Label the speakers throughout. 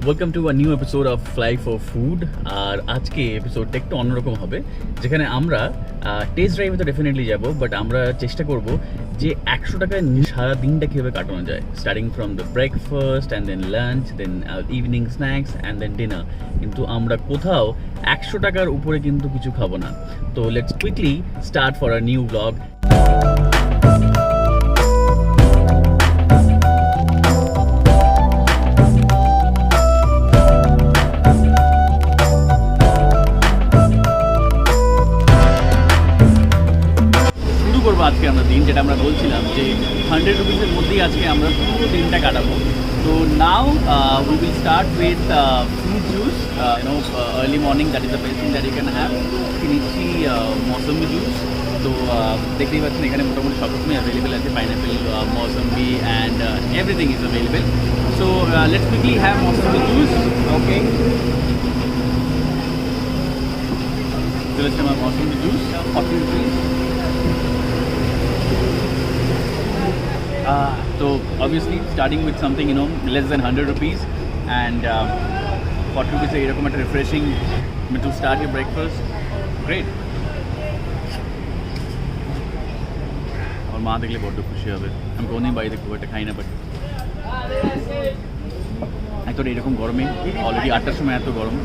Speaker 1: Welcome to a new episode of Fly for Food. আর আজকে এপিসোডটা একটু অন্যরকম হবে, যেখানে আমরা টেস্ট ড্রাইভে তো ডেফিনেটলি যাব, বাট আমরা চেষ্টা করব যে 100 টাকায় সারা দিনটা কীভাবে কাটানো যায়, starting from the breakfast and then lunch, then evening snacks and then dinner. কিন্তু আমরা কোথাও 100 টাকার উপরে কিন্তু কিছু খাবো না। তো let's quickly start for a new blog. আজকে আমরা দিন যেটা আমরা বলছিলাম যে 100 রুপিসের মধ্যেই আজকে আমরা পুরো দিনটা কাটাবো। তো now we will start with fruit juice, early morning, that is the best thing that you can have. নিচ্ছি মৌসম্বি জুস। তো দেখতেই পাচ্ছেন এখানে মোটামুটি সব রকমই অ্যাভেলেবেল আছে, pineapple, mosambi and everything is available. So let's quickly have mosambi juice. Okay, চলে এসছে আমার mosambi juice, 40 rupees. So obviously starting with something less than 100 rupees and 40 rupees এরকম একটা refreshing to start your breakfast, great. আমার মা দেখলে বড্ড খুশি হবে। আমি কোনোদিন বাড়িতে খুব একটা খাই না, বাট একদম এরকম গরমে, অলরেডি 8টার সময় এত গরম।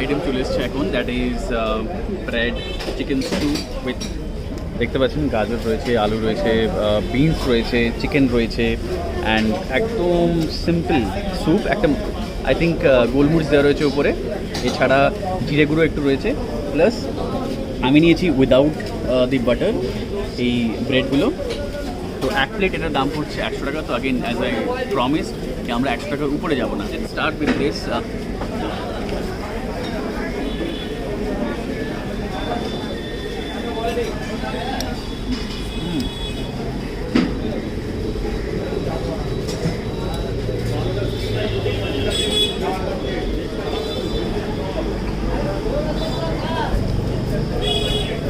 Speaker 1: আইটেম চলে এসছে এখন, that is bread chicken stew with, দেখতে পাচ্ছেন গাজর রয়েছে, আলু রয়েছে, বিনস রয়েছে, চিকেন রয়েছে অ্যান্ড একদম সিম্পল স্যুপ। একটা আই থিঙ্ক গোলমরিচ দেওয়া রয়েছে উপরে, এছাড়া জিরে গুঁড়ো একটু রয়েছে, প্লাস আমি নিয়েছি উইদাউট দি বাটার এই ব্রেডগুলো। তো এক প্লেট এটার দাম পড়ছে 100 টাকা। তো আগেন অ্যাজ আই প্রমিস যে আমরা 100 টাকার উপরে যাবো না। Start with this.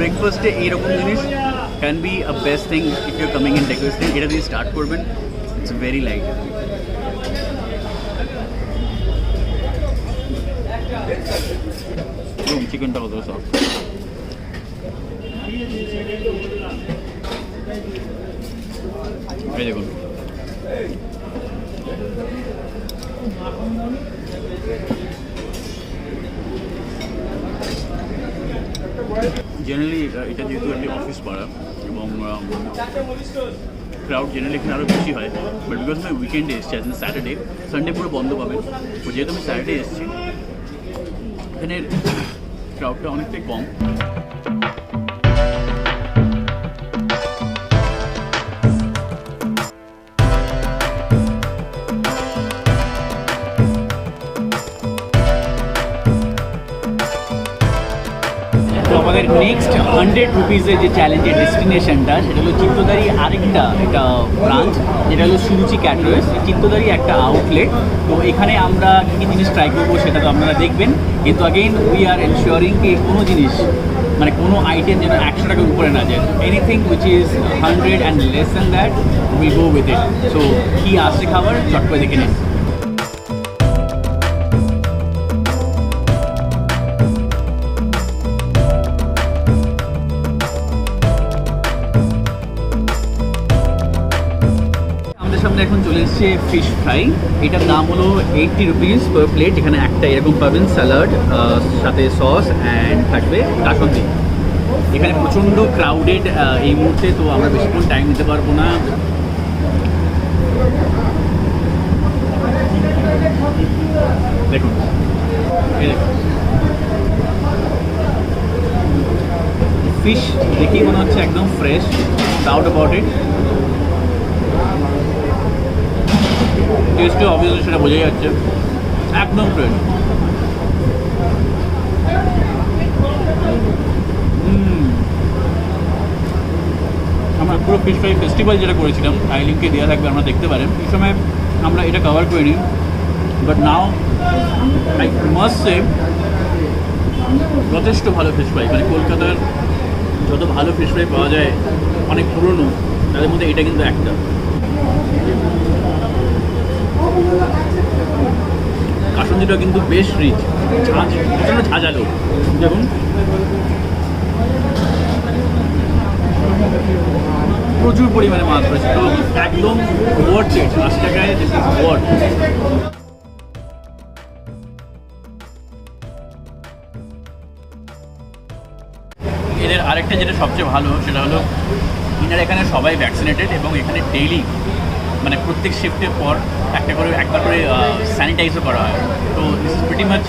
Speaker 1: ব্রেকফাস্টে এইরকম জিনিস can be a best thing if you coming in টেকওয়েস্টিং। এটা দিয়ে স্টার্ট করবেন, ইটস ভেরি লাইট। চিকেনটা কত সব, এই দেখুন। জেনারেলি এটা যেহেতু একটি অফিস পাড়া এবং ক্রাউড জেনারেলি এখানে আরও বেশি হয়, বাট বিকজ আমি উইকেন্ডে এসেছি, আজ স্যাটারডে, সানডে পুরো বন্ধ পাবে। তো যেহেতু আমি স্যাটারডে এসেছি, এখানে ক্রাউডটা অনেকটাই কম। আমাদের নেক্সট 100 রুপিসের যে চ্যালেঞ্জের ডেস্টিনেশনটা, সেটা হলো চিত্তদারি আরেকটা একটা ব্রাঞ্চ, যেটা হলো সুরুচি ক্যাটারার্স। চিত্তদারি একটা আউটলেট। তো এখানে আমরা কী কী জিনিস ট্রাই করবো সেটা তো আপনারা দেখবেন, কিন্তু আগেইন উই আর এনশিওরিং কি কোনো জিনিস, মানে কোনো আইটেম যেন 100 টাকার উপরে না যায়। Anything which is 100 and less than that will go with it. So কী আসছে খাবার চট করে দেখে নিন। সামনে এখন চলে এসছে ফিশ ফ্রাই। এটার দাম হলো 80 রুপিস পার প্লেট। এখানে একটা এরকম পাবেন স্যালাড, সাথে সস অ্যান্ড থাকবে কাসন্দি। এখানে প্রচণ্ড ক্রাউডেড এই মুহূর্তে, তো আমরা বেশিক্ষণ টাইম নিতে পারবো না। দেখুন ফিশ দেখেই মনে হচ্ছে একদম ফ্রেশ, ডাউট অ্যাবাউট ইট। টেস্টে অবভিয়াসলি সেটা বোঝাই যাচ্ছে, একদম ফ্রেশ। আমরা পুরো ফিশ ফ্রাই ফেস্টিভ্যাল যেটা করেছিলাম, আই লিঙ্কে দেওয়া থাকবে, আমরা দেখতে পারেন। এই সময় আমরা এটা কভার করে নিই। But now I must say যথেষ্ট ভালো ফিশ ফ্রাই। মানে কলকাতার যত ভালো ফিশ ফ্রাই পাওয়া যায় অনেক পুরনো, তাদের মধ্যে এটা কিন্তু একটা। কাসুন্দিটা কিন্তু বেশ রিচ, ঝাঁঝ, প্রচণ্ড ঝাঁঝালো। দেখুন প্রচুর পরিমাণে মাছ রয়েছে, তো একদম ওয়ার্থ ইট। 80 টাকায় দিস ইজ ওয়ার্থ। এদের আরেকটা যেটা সবচেয়ে ভালো সেটা হলো ইনার এখানে সবাই ভ্যাকসিনেটেড এবং এখানে ডেইলি মানে প্রত্যেক শিফটের পর একবার করে স্যানিটাইজও করা হয়। তো this is pretty much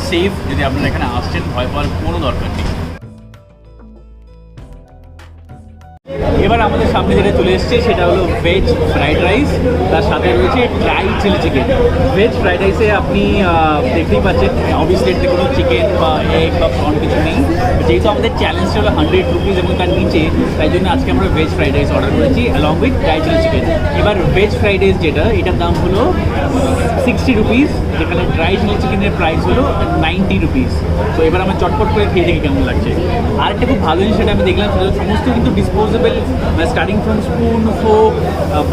Speaker 1: safe. যদি আপনারা এখানে আসছেন ভয় পাওয়ার কোনো দরকার নেই। এবার আমাদের সামনে যেটা চলে এসছে সেটা হলো ভেজ ফ্রাইড রাইস, তার সাথে রয়েছে dry chilli chicken. Veg fried রাইসে আপনি দেখতেই পাচ্ছেন অবভিয়াসলি এতে কোনো চিকেন বা এগ বা প্রন কিছু নেই। যেহেতু আমাদের চ্যালেঞ্জটা হলো 100 রুপিস এবং তার নিচে, তাই জন্য আজকে আমরা ভেজ ফ্রাইড রাইস অর্ডার করেছি along with dry chilli chicken. এবার ভেজ ফ্রাইড রাইস যেটা, এটার দাম হলো 60 রুপিস, যেখানে ড্রাই চিলি চিকেনের প্রাইস হলো 90 রুপিস। তো এবার আমার চটপট করে খেয়ে দেখি কেমন লাগছে। আরেকটা খুব ভালো জিনিস সেটা আমি দেখলাম, সেটা সমস্ত কিন্তু disposable, starting from spoon, folk,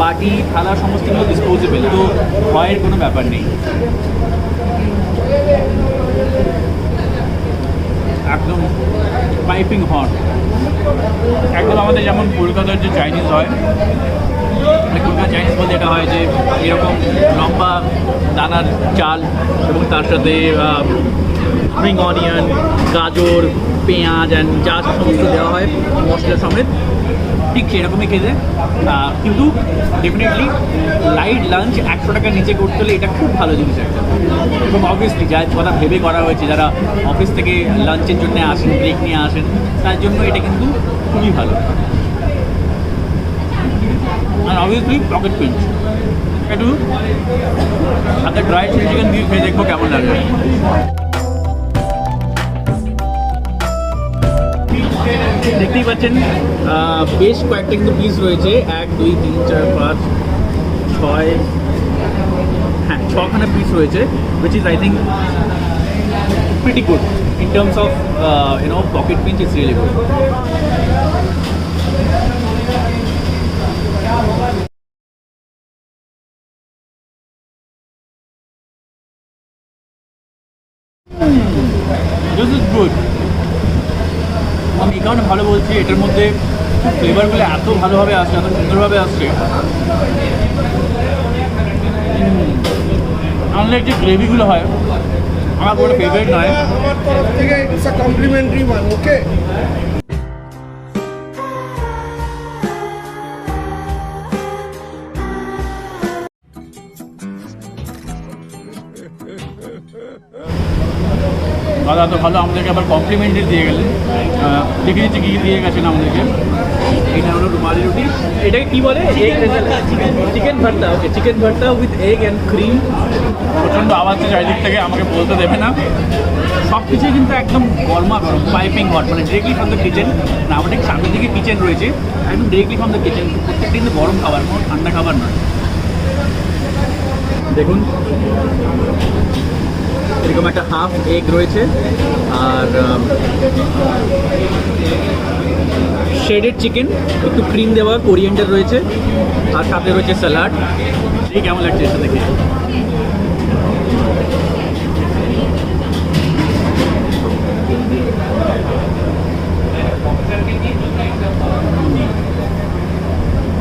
Speaker 1: বাটি, থালা সমস্ত কিন্তু ডিসপোজেবল, তো ভয়ের কোনো ব্যাপার নেই। একদম পাইপিং হট, একদম আমাদের যেমন কলকাতার যে চাইনিজ হয়, কলকাতা চাইনিজ বলতে এটা হয় যে এরকম লম্বা দানার চাল এবং তার সাথে স্প্রিং অনিয়ন, গাজর, পেঁয়াজ অ্যান্ড যা সমস্ত দেওয়া হয় মশলা সমেত, ঠিক সেরকমই খেতে। কিন্তু ডেফিনেটলি লাইট লাঞ্চ 100 টাকার নিচে করতে হলে এটা খুব ভালো জিনিস একটা। এবং অবভিয়াসলি যা কথা ভেবে করা হয়েছে, যারা অফিস থেকে লাঞ্চের জন্য আসেন, ব্রেক নিয়ে আসেন, তার জন্য এটা কিন্তু খুবই ভালো। আর অবভিয়াসলি পকেট পিঞ্চ, একটু হাতে ড্রাই চিলি চিকেন দিয়ে খেয়ে দেখবো কেমন লাগে। দেখতেই পাচ্ছেন বেশ কয়েকটা কিন্তু পিস রয়েছে, 1 2 3 4 5 6, হ্যাঁ 6খানা পিস রয়েছে, which is I think pretty good in terms of pocket pinch. It's really good. This is good. আমি এই কারণে ভালো বলছি, এটার মধ্যে ফ্লেভারগুলো এত ভালোভাবে আসছে, এত সুন্দরভাবে আসছে। আনলাইক যে গ্রেভিগুলো হয় আমার কোনো ফেভারিট নয়।
Speaker 2: আমার তরফ থেকে ইটস আ কমপ্লিমেন্টারি ওয়ান, ওকে?
Speaker 1: দাদা তো ভালো, আমাদেরকে আবার কমপ্লিমেন্টারি দিয়ে গেলেন। দেখে দিচ্ছি কী দিয়ে গেছেন আমাদেরকে। এটা হলো রুমালি রুটি, এটাকে কী বলে? এগ চিকেন ভর্তা। ওকে, চিকেন ভর্তা উইথ এগ অ্যান্ড ক্রিম। প্রচণ্ড আওয়াজ চারিদিক থেকে, আমাকে বলতে দেবে না। সব কিছুই কিন্তু একদম গরমা গরম, পাইপিং হট, মানে ডিরেক্টলি ফ্রম দ্য কিচেন। না, আমাদের সামনের দিকে কিচেন রয়েছে, একদম ডিরেক্টলি ফ্রম দ্য কিচেন। প্রত্যেকটা কিন্তু গরম খাবার, কোনো ঠান্ডা খাবার নয়। দেখুন এরকম একটা হাফ এগ রয়েছে, আর শেডেড চিকেন, একটু ক্রিম দেওয়া, কোরিয়েন্ডার রয়েছে, আর সাথে রয়েছে স্যালাড। এই কেমন লাগছে এটা দেখে?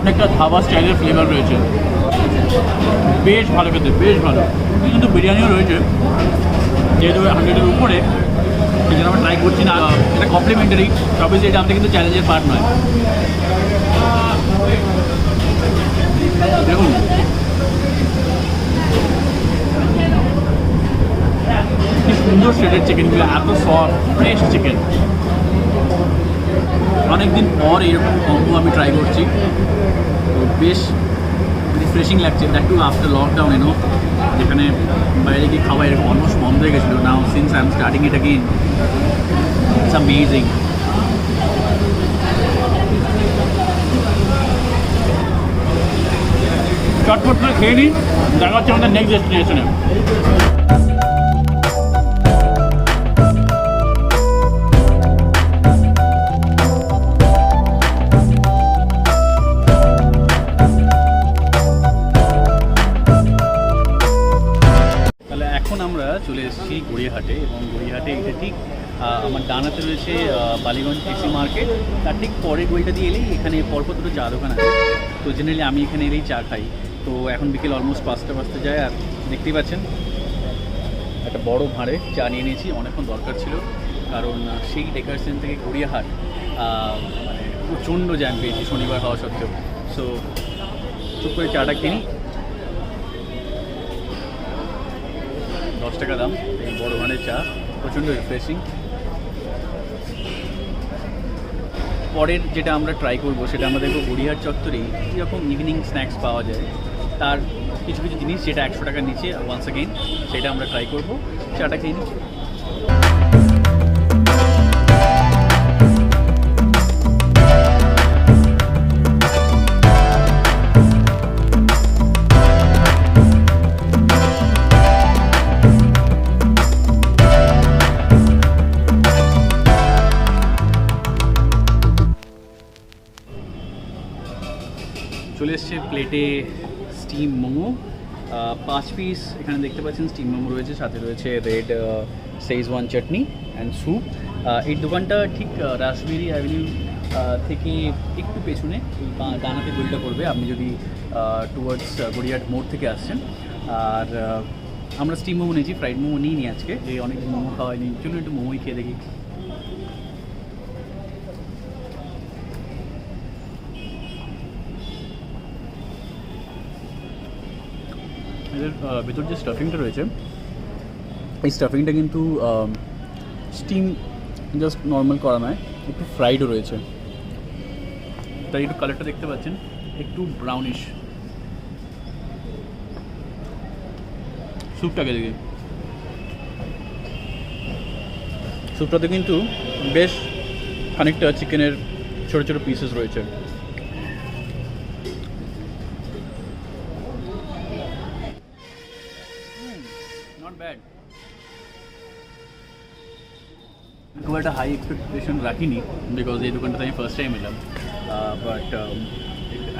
Speaker 1: অনেকটা ধাবা স্টাইলের ফ্লেভার রয়েছে, বেশ ভালো খেতে, বেশ ভালো। কিন্তু বিরিয়ানিও রয়েছে, যেহেতু 100-এর উপরে, সেই জন্য আমরা ট্রাই করছি না। এটা কমপ্লিমেন্টারি, তবে যে এটা আমাদের কিন্তু চ্যালেঞ্জের পার্ট নয়। দেখুন কি সুন্দর শেডের চিকেনগুলো, এত সফট ফ্রেশ চিকেন। অনেকদিন পর এরকম কম্বো আমি ট্রাই করছি, বেশ রিফ্রেশিং লাগছে। দ্যাট টু আফটার লকডাউন, যেখানে বাইরে গিয়ে খাওয়া এরকম অলমোস্ট বন্ধ হয়ে গেছিলো। Now since I am starting it again, it's amazing. চটপট করে খেয়ে নিই, দেখা হচ্ছে আমাদের নেক্সট ডেস্টিনেশনে। তাহলে এখন আমরা চলে এসেছি গড়িয়াহাটে, এবং গড়িয়াহাটে এটা ঠিক আমার ডানাতে রয়েছে বালিগঞ্জ কৃষি মার্কেট, তার ঠিক পরে গলিটা দিয়ে এলেই এখানে পরপর দুটো চা দোকান আছে। তো জেনারেলি আমি এখানে এলেই চা খাই। তো এখন বিকেল অলমোস্ট 5টা বাজতে যায়, আর দেখতেই পাচ্ছেন একটা বড় ভাঁড়ে চা নিয়ে নিয়েছি। অনেকক্ষণ দরকার ছিল, কারণ সেই ডেকারসেন থেকে গড়িয়াহাট মানে প্রচণ্ড জ্যাম পেয়েছি শনিবার হওয়া সত্ত্বেও। সো চুপ করে চাটা কিনি, 10 টাকা দাম এই বড় ভাঁড়ের চা, প্রচণ্ড রিফ্রেশিং। পরের যেটা আমরা ট্রাই করবো সেটা আমরা দেখবো গড়িয়াহাট চত্বরেই কীরকম ইভিনিং স্ন্যাক্স পাওয়া যায়, তার কিছু কিছু জিনিস যেটা 100 টাকার নিচে ওয়ান্স অ্যাগেইন সেটা আমরা ট্রাই করবো। চাটা খেয়ে নিচ্ছি। চলে এসছে প্লেটে স্টিম মোমো, 5 পিস এখানে দেখতে পাচ্ছেন স্টিম মোমো রয়েছে, সাথে রয়েছে red schezwan chutney and soup. এই দোকানটা ঠিক রাসবেরি অ্যাভিনিউ থেকে একটু পেছনে, এই ডানাতে গলিটা করবে আপনি যদি টুয়ার্ডস গড়িয়াহাট মোড় থেকে আসছেন। আর আমরা স্টিম মোমো নিয়েছি, ফ্রাইড মোমো নিই আজকে, যে অনেকদিন মোমো খাওয়াইনি, চলুন একটু মোমোই খেয়ে দেখি। এদের ভেতর যে স্টাফিংটা রয়েছে, এই স্টাফিংটা কিন্তু স্টিম জাস্ট নর্মাল করা নয়, একটু ফ্রাইডও রয়েছে, তাই একটু কালারটা দেখতে পাচ্ছেন একটু ব্রাউনিশ। স্যুপটাকে দেখি, স্যুপটাতে কিন্তু বেশ খানিকটা চিকেনের ছোটো ছোটো পিসেস রয়েছে। Not bad. খুব একটা হাই এক্সপেকটেশন রাখিনি, বিকজ এই দোকানটাতে আমি ফার্স্ট টাইম এলাম, but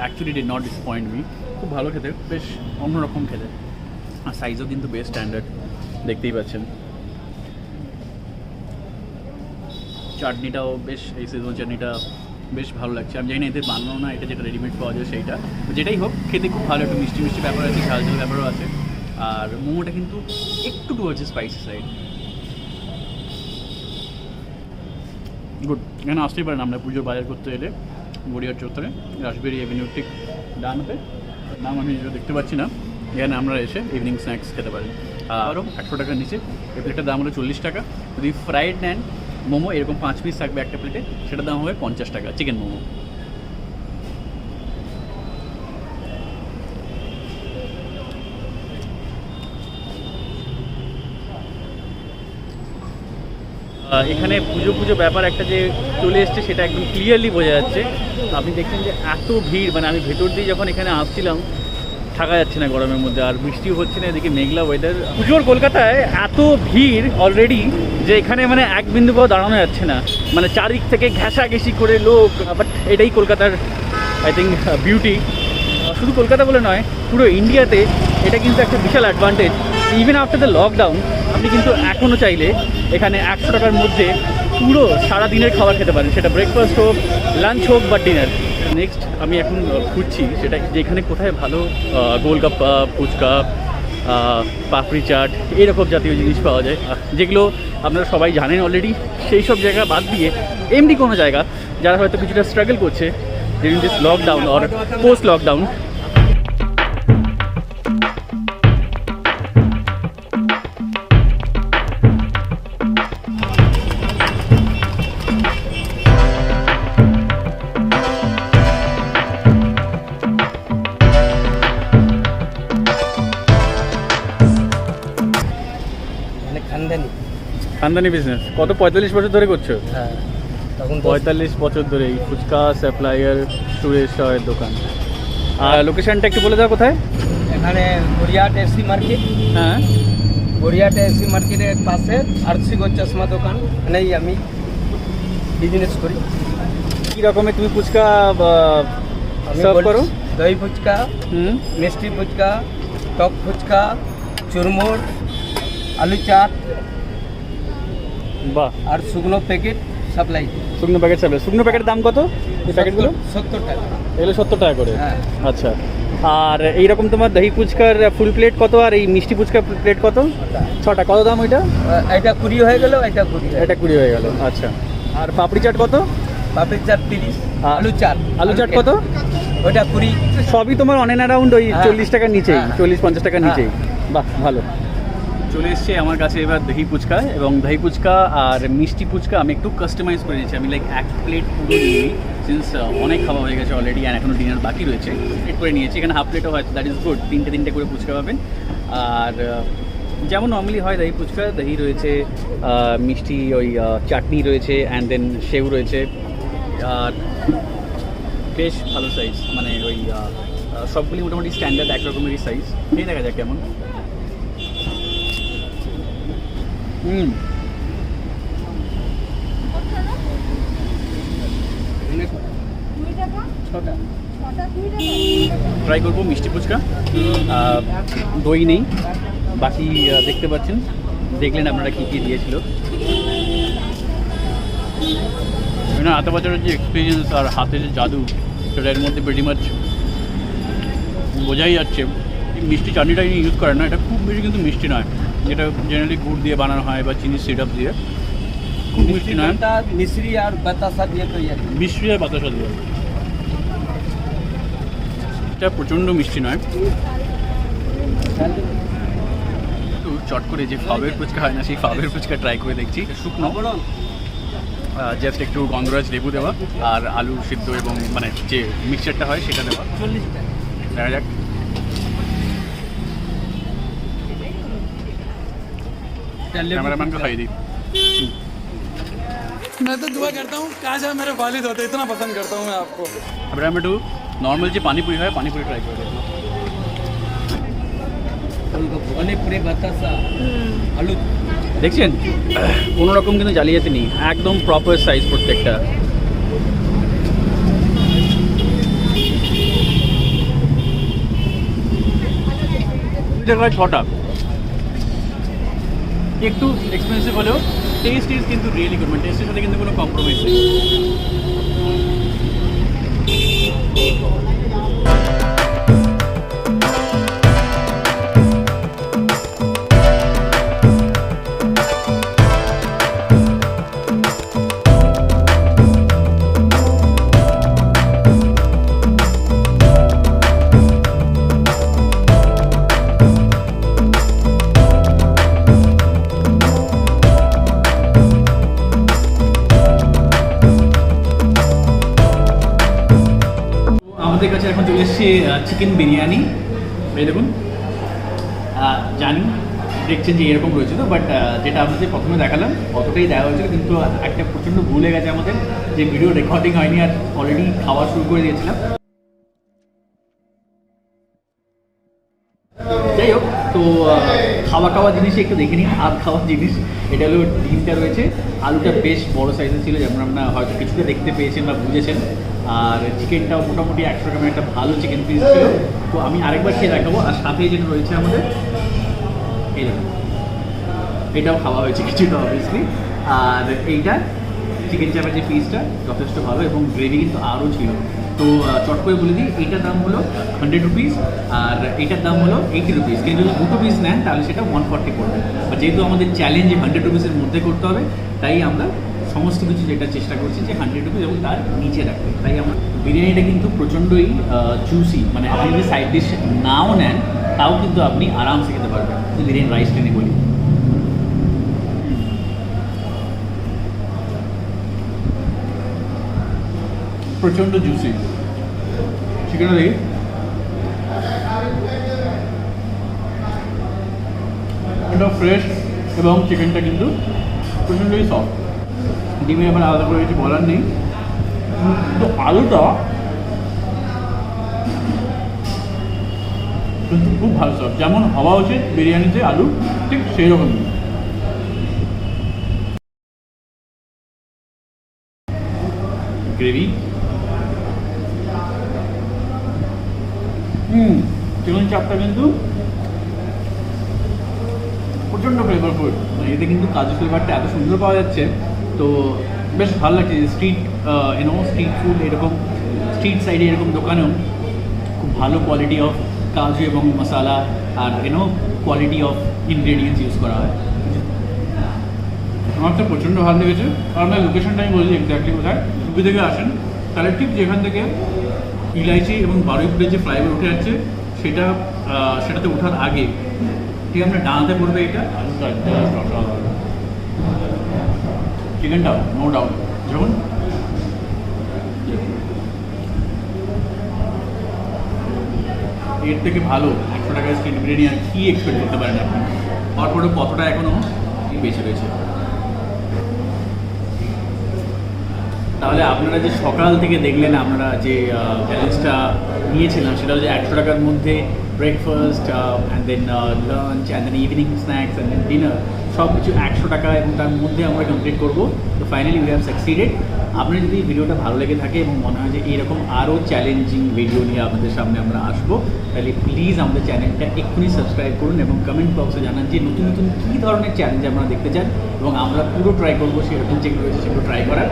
Speaker 1: actually did not disappoint me. খুব ভালো খেতে, বেশ অন্যরকম খেতে, আর সাইজও কিন্তু বেশ স্ট্যান্ডার্ড, দেখতেই পাচ্ছেন। চাটনিটাও বেশ, এই শেজওয়ান চাটনিটা বেশ ভালো লাগছে। আমি জানি না এদের বানানো না, এটা যেটা রেডিমেড পাওয়া যায় সেইটা, যেটাই হোক খেতে খুব ভালো, একটু মিষ্টি মিষ্টি ব্যাপার আছে, ঝাল ঝাল ব্যাপারও আছে। আর মোমোটা কিন্তু একটু টুয়ার্ডস স্পাইসি সাইড, গুড। এখানে আসতেই পারেন আমরা পুজোর বাজার করতে এলে গড়িয়াহাট চত্বরে, রাসবেরি অ্যাভিনিউ ঠিক ডানাতে, নাম আমি দেখতে পাচ্ছি না। এখানে আমরা এসে ইভিনিং স্ন্যাক্স খেতে পারি। আরও 100 টাকার নিচে এই প্লেটের দাম হলো 40 টাকা। যদি ফ্রাইড নেন মোমো, এরকম 5 পিস থাকবে একটা প্লেটে, সেটার দাম হবে 50 টাকা, চিকেন মোমো। এখানে পুজো ব্যাপার একটা যে চলে এসছে সেটা একদম ক্লিয়ারলি বোঝা যাচ্ছে। আপনি দেখছেন যে এত ভিড়, মানে আমি ভেতর দিয়ে যখন এখানে আসছিলাম থাকা যাচ্ছে না গরমের মধ্যে, আর বৃষ্টিও হচ্ছে না, এদিকে মেঘলা ওয়েদার। পুজোর কলকাতায় এত ভিড় অলরেডি যে এখানে মানে এক বিন্দু পাও দাঁড়ানো যাচ্ছে না, মানে চারিদিক থেকে ঘেঁষাঘেঁষি করে লোক। বাট এটাই কলকাতার আই থিঙ্ক বিউটি। শুধু কলকাতা বলে নয়, পুরো ইন্ডিয়াতে এটা কিন্তু একটা বিশাল advantage. Even after the lockdown আপনি কিন্তু এখনও চাইলে এখানে 100 টাকার মধ্যে পুরো সারা দিনের খাবার খেতে পারেন, সেটা ব্রেকফাস্ট হোক, লাঞ্চ হোক বা ডিনার। নেক্সট আমি এখন খুঁজছি সেটা যেখানে কোথায় ভালো গোলগাপ্পা, ফুচকা, পাপড়ি চাট এরকম জাতীয় জিনিস পাওয়া যায়, যেগুলো আপনারা সবাই জানেন অলরেডি। সেই সব জায়গা বাদ দিয়ে এমনি কোনো জায়গা যারা হয়তো কিছুটা স্ট্রাগল করছে during this lockdown or post lockdown. খানদানি বিজনেস কত 45 বছর ধরে করছো?
Speaker 3: হ্যাঁ, তখন
Speaker 1: 45 বছর ধরে এই ফুচকা সাপ্লায়ার সুরেশ রায়ের দোকান। আর লোকেশনটা একটু বলে দাও কোথায়?
Speaker 3: মানে গড়িয়াহাট এসি মার্কেট,
Speaker 1: হ্যাঁ
Speaker 3: গড়িয়াহাট এসি মার্কেটের পাশে আরসিগঞ্জ চশমা দোকান, এখানেই আমি বিজনেস করি।
Speaker 1: কী রকমের তুমি ফুচকা
Speaker 3: আমি
Speaker 1: সার্ভ করো?
Speaker 3: দই ফুচকা,
Speaker 1: হুম,
Speaker 3: মিষ্টি ফুচকা, টক ফুচকা, চুরমুর, আলু চাট
Speaker 1: বাহ,
Speaker 3: আর শুকনো প্যাকেট সাপ্লাই।
Speaker 1: শুকনো প্যাকেট চাবে। শুকনো প্যাকেটের দাম কত এই প্যাকেটগুলো?
Speaker 3: 70 টাকা।
Speaker 1: এগুলো 70 টাকা করে?
Speaker 3: হ্যাঁ।
Speaker 1: আচ্ছা, আর এইরকম তোমার দহি ফুচকার ফুল প্লেট কত, আর এই মিষ্টি ফুচকার প্লেট কত? 6টা। কত দাম ওইটা?
Speaker 3: এটা 20 হয়ে গেল, এটা 20।
Speaker 1: এটা 20 হয়ে গেল। আচ্ছা, আর পাপড়ি চাট কত?
Speaker 3: পাপড়ি চাট 30।
Speaker 1: আর
Speaker 3: আলু চাট,
Speaker 1: আলু চাট কত?
Speaker 3: ওইটা 20।
Speaker 1: সবই তোমার অন অ্যান্ড অ্যারাউন্ড ওই
Speaker 3: হ্যাঁ।
Speaker 1: 40 টাকার নিচেই,
Speaker 3: হ্যাঁ।
Speaker 1: 40-50 টাকার
Speaker 3: হ্যাঁ।
Speaker 1: নিচেই। বাহ, ভালো। চলে এসছে আমার কাছে এবার দহি ফুচকা, এবং দহি ফুচকা আর মিষ্টি ফুচকা আমি একটু কাস্টমাইজ করে নিয়েছি। আমি লাইক এক প্লেট পুরো নিয়ে নিই, সিন্স অনেক খাওয়া হয়ে গেছে অলরেডি, আর এখনও ডিনার বাকি রয়েছে। প্লেট করে নিয়েছি, এখানে হাফ প্লেটও হয়, দ্যাট ইজ গুড। তিনটে করে ফুচকা পাবেন। আর যেমন নর্মালি হয় দহি ফুচকা, দহি রয়েছে, মিষ্টি ওই চাটনি রয়েছে, অ্যান্ড দেন সেউ রয়েছে। আর বেশ ভালো সাইজ, মানে ওই সবগুলি মোটামুটি স্ট্যান্ডার্ড এক রকমেরই সাইজ। এই দেখা যাক কেমন। ট্রাই করবো মিষ্টি ফুচকা। দই নেই, বাকি দেখতে পাচ্ছেন, দেখলেন আপনারা কী কী দিয়েছিল। এত বছরের যে এক্সপিরিয়েন্স আর হাতে যে জাদু, সেটা এর মধ্যে প্রেটি মাছ বোঝাই যাচ্ছে। মিষ্টি চাটনিটা ইউজ করে না, এটা খুব বেশি কিন্তু মিষ্টি নয়, যেটা জেনারেলি গুড় দিয়ে বানানো হয় বা চিনি সিরাপ দিয়ে। খুব মিষ্টি নয়,
Speaker 3: মিশ্রি আর বাতাসা দিয়ে তৈরি।
Speaker 1: মিষ্টি আর বাতাসা দিয়ে। এটা প্রচণ্ড মিষ্টি নয়। একটু চট করে যে ফাবের ফুচকা হয় না, সেই ফাবের ফুচকা ট্রাই করে দেখছি। শুকনো, জাস্ট একটু গন্ধরাজ লেবু দেওয়া, আর আলু সিদ্ধ এবং মানে যে মিক্সচারটা হয় সেটা দেওয়া।
Speaker 3: 40 টাকা।
Speaker 1: দেখা যাক। कैमरामैन को खाई दी।
Speaker 4: मैं तो दुआ करता हूँ काश आप मेरे वालिद होते, इतना पसंद करता हूँ मैं आपको।
Speaker 1: अब मैं একটু নর্মাল যে পানিপুরি হয়, পানিপুরি ট্রাই করে দেখলাম।
Speaker 3: পানিপুরি, বাতাসা, আলু।
Speaker 1: দেখছেন, কোনো রকম কিন্তু জালিয়াতি নেই, একদম প্রপার সাইজ প্রত্যেকটা। টাকায় 6টা। একটু এক্সপেন্সিভ হলেও টেস্ট ইজ কিন্তু রিয়েলি গুড, মানে টেস্টের সাথে কিন্তু কোনো কম্প্রোমাইজ নেই। আমাদের কাছে এখন চলে এসছে চিকেন বিরিয়ানি। এই দেখুন, জানি দেখছেন যে এরকম রয়েছে তো, বাট যেটা আপনাদের প্রথমে দেখালাম অতটাই দেখা হয়েছিল, কিন্তু একটা প্রচণ্ড ভুল হয়ে গেছে আমাদের, যে ভিডিও রেকর্ডিং হয়নি, আর অলরেডি খাওয়া শুরু করে দিয়েছিলাম। যাই হোক, তো খাওয়া জিনিস একটু দেখে নিন। আর খাওয়া জিনিস এটা হলো ডিমটা রয়েছে, আলুটা বেশ বড় সাইজের ছিল, যেমন আপনারা হয়তো কিছুটা দেখতে পেয়েছেন বা বুঝেছেন। আর চিকেনটাও মোটামুটি 100 গ্রামের একটা ভালো চিকেন পিস ছিল। তো আমি আরেকবার খেয়ে দেখাবো। আর সাথে যেটা রয়েছে আমাদের, এই দেখুন, এটাও খাওয়া হয়েছে কিছুটা অবভিয়াসলি। আর এইটা চিকেন চাপের যে পিসটা যথেষ্ট ভালো, এবং গ্রেভি কিন্তু আরও ছিল। তো চট করে বলে দিই, এইটার দাম হলো 100 রুপিস, আর এইটার দাম হলো 80 রুপিস। কিন্তু যদি 2 পিস নেন তাহলে সেটা 140 পড়বে। আর যেহেতু আমাদের চ্যালেঞ্জ 100 রুপিসের মধ্যে করতে হবে, তাই আমরা সমস্ত কিছু যেটা চেষ্টা করছি যে 100 রুপিস এবং তার নিচে রাখতে। তাই আমরা বিরিয়ানিটা কিন্তু প্রচণ্ডই জুসি, মানে আপনি যদি সাইড ডিশ নাও নেন তাও কিন্তু আপনি আরামসে খেতে পারবেন। যদি বিরিয়ানি রাইস টেনে বলি, প্রচণ্ড জুসি চিকেনটা দেখি। এটা ফ্রেশ এবং চিকেনটা কিন্তু প্রচণ্ডই সফট। ডিমের আবার আলাদা করে কিছু বলার নেই, তো আলুটা কিন্তু খুব ভালো সব, যেমন হওয়া উচিত বিরিয়ানিতে আলু, ঠিক সেই রকমই। গ্রেভি, চিকেন চাপটা কিন্তু প্রচণ্ড ফ্লেভারফুল। এতে কিন্তু কাজু ফ্লেভারটা এত সুন্দর পাওয়া যাচ্ছে, তো বেশ ভালো লাগছে। স্ট্রিট স্ট্রিট ফুড, এরকম স্ট্রিট সাইডে এরকম দোকানেও খুব ভালো কোয়ালিটি অফ কাজু এবং মশলা আর কোয়ালিটি অফ ইনগ্রেডিয়েন্টস ইউজ করা হয়। আমার তো প্রচণ্ড ভালো লেগেছে। আর আপনার লোকেশনটা আমি বলছি এক্স্যাক্টলি কোথায়। ইউপি থেকে আসেন তাহলে ঠিক যেখান থেকে ইলাইচি এবং বারুইপুরের যে ফ্লাইওভার উঠে যাচ্ছে সেটাতে ওঠার আগে ঠিক আপনার ডানাতে পড়বে এটা। চিকেনটাও নো ডাউট, যেমন এর থেকে ভালো 100 টাকার স্ট্রিট বিরিয়ানি আর কি এক্সপেক্ট করতে পারেন আপনি। তারপরে কতটা এখনও বেঁচে রয়েছে। তাহলে আপনারা যে সকাল থেকে দেখলেন, আমরা যে চ্যালেঞ্জটা নিয়েছিলাম সেটা হচ্ছে 100 টাকার মধ্যে breakfast and then lunch and then evening snacks and then dinner সব কিছু 100 টাকা এবং তার মধ্যে আমরা কমপ্লিট করবো। তো ফাইনালি উই হ্যাভ সাকসিডেড। আপনার যদি ভিডিওটা ভালো লেগে থাকে এবং মনে হয় যে এইরকম আরও চ্যালেঞ্জিং ভিডিও নিয়ে আপনাদের সামনে আমরা আসবো, তাহলে প্লিজ আমাদের চ্যানেলটা এক্ষুনি সাবস্ক্রাইব করুন এবং কমেন্ট বক্সে জানান যে নতুন নতুন কী ধরনের চ্যালেঞ্জ আপনারা দেখতে চান, এবং আমরা পুরো ট্রাই করবো সেরকম যেগুলো রয়েছে সেগুলো ট্রাই করার।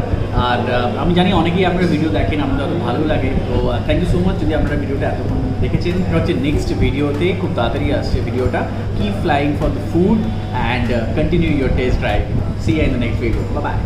Speaker 1: আর আমি জানি অনেকেই আপনারা ভিডিও দেখেন, আমাদের অত ভালো লাগে। তো থ্যাংক ইউ সো মাচ যদি আপনারা ভিডিওটা এতক্ষণ দেখেছেন। এটা হচ্ছে নেক্সট ভিডিওতে, খুব তাড়াতাড়ি আসছে ভিডিওটা। Keep flying for the food and continue your taste drive. See you in the next video. Bye by.